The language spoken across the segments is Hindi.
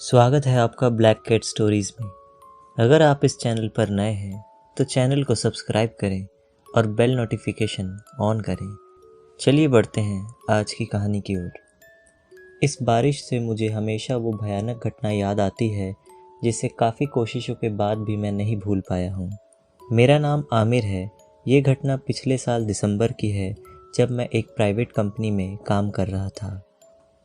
स्वागत है आपका ब्लैक कैट स्टोरीज में। अगर आप इस चैनल पर नए हैं तो चैनल को सब्सक्राइब करें और बेल नोटिफिकेशन ऑन करें। चलिए बढ़ते हैं आज की कहानी की ओर। इस बारिश से मुझे हमेशा वो भयानक घटना याद आती है जिसे काफ़ी कोशिशों के बाद भी मैं नहीं भूल पाया हूँ। मेरा नाम आमिर है। ये घटना पिछले साल दिसंबर की है, जब मैं एक प्राइवेट कंपनी में काम कर रहा था।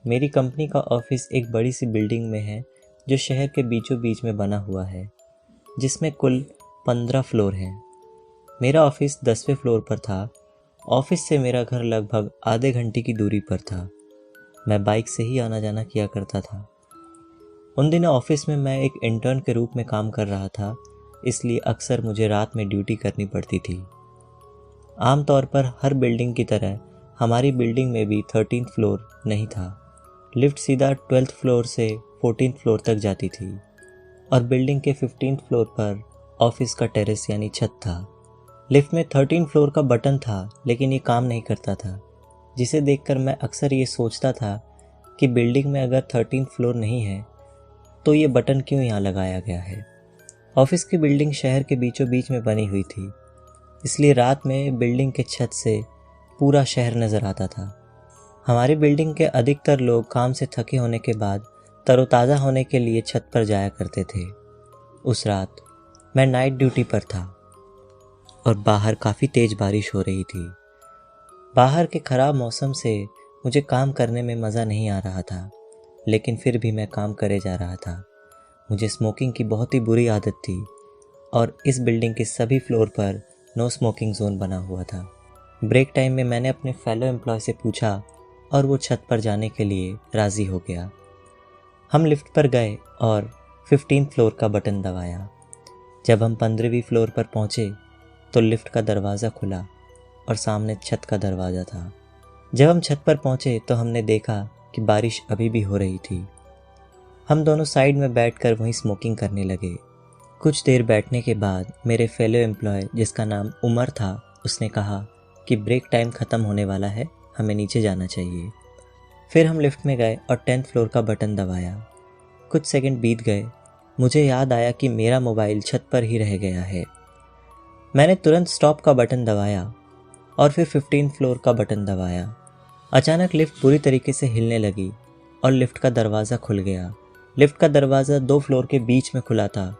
मेरी कंपनी का ऑफिस एक बड़ी सी बिल्डिंग में है जो शहर के बीचों बीच में बना हुआ है, जिसमें कुल 15 फ्लोर हैं। मेरा ऑफिस 10वें फ्लोर पर था। ऑफिस से मेरा घर लगभग आधे घंटे की दूरी पर था। मैं बाइक से ही आना जाना किया करता था। उन दिनों ऑफिस में मैं एक इंटर्न के रूप में काम कर रहा था, इसलिए अक्सर मुझे रात में ड्यूटी करनी पड़ती थी। आमतौर पर हर बिल्डिंग की तरह हमारी बिल्डिंग में भी 13th फ्लोर नहीं था। लिफ्ट सीधा 12th फ्लोर से 14th फ्लोर तक जाती थी और बिल्डिंग के 15th फ्लोर पर ऑफिस का टेरेस यानी छत था। लिफ्ट में 13th फ्लोर का बटन था, लेकिन ये काम नहीं करता था, जिसे देखकर मैं अक्सर ये सोचता था कि बिल्डिंग में अगर 13th फ्लोर नहीं है तो ये बटन क्यों यहाँ लगाया गया है। ऑफिस की बिल्डिंग शहर के बीचों बीच में बनी हुई थी, इसलिए रात में बिल्डिंग के छत से पूरा शहर नज़र आता था। हमारी बिल्डिंग के अधिकतर लोग काम से थके होने के बाद तरोताज़ा होने के लिए छत पर जाया करते थे। उस रात मैं नाइट ड्यूटी पर था और बाहर काफ़ी तेज़ बारिश हो रही थी। बाहर के ख़राब मौसम से मुझे काम करने में मज़ा नहीं आ रहा था, लेकिन फिर भी मैं काम करे जा रहा था। मुझे स्मोकिंग की बहुत ही बुरी आदत थी और इस बिल्डिंग के सभी फ्लोर पर नो स्मोकिंग जोन बना हुआ था। ब्रेक टाइम में मैंने अपने फेलो एम्प्लॉय से पूछा और वो छत पर जाने के लिए राज़ी हो गया। हम लिफ्ट पर गए और 15th फ्लोर का बटन दबाया। जब हम 15वीं फ्लोर पर पहुँचे तो लिफ्ट का दरवाज़ा खुला और सामने छत का दरवाज़ा था। जब हम छत पर पहुँचे तो हमने देखा कि बारिश अभी भी हो रही थी। हम दोनों साइड में बैठकर वहीं स्मोकिंग करने लगे। कुछ देर बैठने के बाद मेरे फेलो एम्प्लॉय, जिसका नाम उमर था, उसने कहा कि ब्रेक टाइम ख़त्म होने वाला है, हमें नीचे जाना चाहिए। फिर हम लिफ्ट में गए और 10th फ्लोर का बटन दबाया। कुछ सेकंड बीत गए। मुझे याद आया कि मेरा मोबाइल छत पर ही रह गया है। मैंने तुरंत स्टॉप का बटन दबाया और फिर 15th फ्लोर का बटन दबाया। अचानक लिफ्ट पूरी तरीके से हिलने लगी और लिफ्ट का दरवाज़ा खुल गया। लिफ्ट का दरवाज़ा 2 फ्लोर के बीच में खुला था।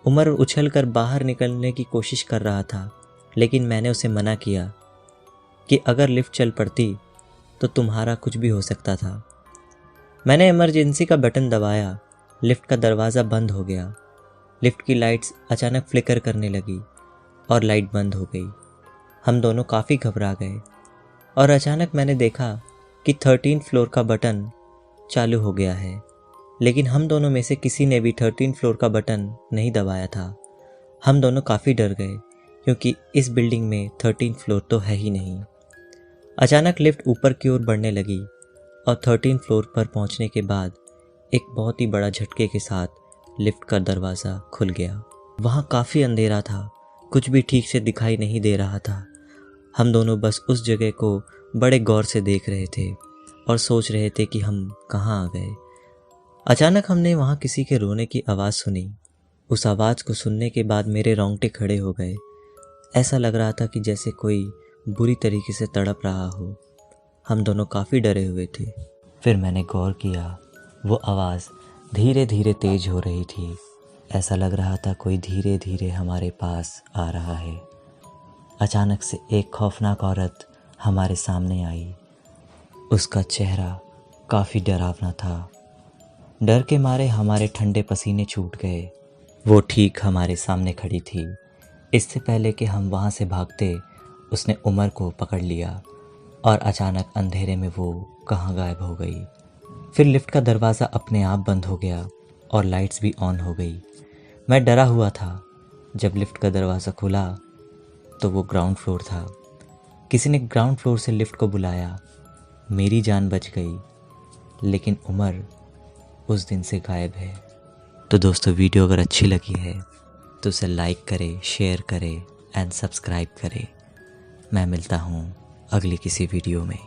उमर उछलकर बाहर निकलने की कोशिश कर रहा था, लेकिन मैंने उसे मना किया कि अगर लिफ्ट चल पड़ती तो तुम्हारा कुछ भी हो सकता था। मैंने इमरजेंसी का बटन दबाया। लिफ्ट का दरवाज़ा बंद हो गया। लिफ्ट की लाइट्स अचानक फ्लिकर करने लगी और लाइट बंद हो गई। हम दोनों काफ़ी घबरा गए और अचानक मैंने देखा कि 13th फ्लोर का बटन चालू हो गया है, लेकिन हम दोनों में से किसी ने भी 13th फ्लोर का बटन नहीं दबाया था। हम दोनों काफ़ी डर गए क्योंकि इस बिल्डिंग में 13th फ्लोर तो है ही नहीं। अचानक लिफ्ट ऊपर की ओर बढ़ने लगी और 13th फ्लोर पर पहुंचने के बाद एक बहुत ही बड़ा झटके के साथ लिफ्ट का दरवाज़ा खुल गया। वहाँ काफ़ी अंधेरा था, कुछ भी ठीक से दिखाई नहीं दे रहा था। हम दोनों बस उस जगह को बड़े गौर से देख रहे थे और सोच रहे थे कि हम कहाँ आ गए। अचानक हमने वहाँ किसी के रोने की आवाज़ सुनी। उस आवाज़ को सुनने के बाद मेरे रोंगटे खड़े हो गए। ऐसा लग रहा था कि जैसे कोई बुरी तरीके से तड़प रहा हो। हम दोनों काफ़ी डरे हुए थे। फिर मैंने गौर किया, वो आवाज़ धीरे धीरे तेज हो रही थी। ऐसा लग रहा था कोई धीरे धीरे हमारे पास आ रहा है। अचानक से एक खौफनाक औरत हमारे सामने आई। उसका चेहरा काफ़ी डरावना था। डर के मारे हमारे ठंडे पसीने छूट गए। वो ठीक हमारे सामने खड़ी थी। इससे पहले कि हम वहाँ से भागते, उसने उमर को पकड़ लिया और अचानक अंधेरे में वो कहाँ गायब हो गई। फिर लिफ्ट का दरवाज़ा अपने आप बंद हो गया और लाइट्स भी ऑन हो गई। मैं डरा हुआ था। जब लिफ्ट का दरवाज़ा खुला तो वो ग्राउंड फ्लोर था। किसी ने ग्राउंड फ्लोर से लिफ्ट को बुलाया। मेरी जान बच गई, लेकिन उमर उस दिन से गायब है। तो दोस्तों, वीडियो अगर अच्छी लगी है तो उसे लाइक करे, शेयर करे एंड सब्सक्राइब करे। मैं मिलता हूँ अगली किसी वीडियो में।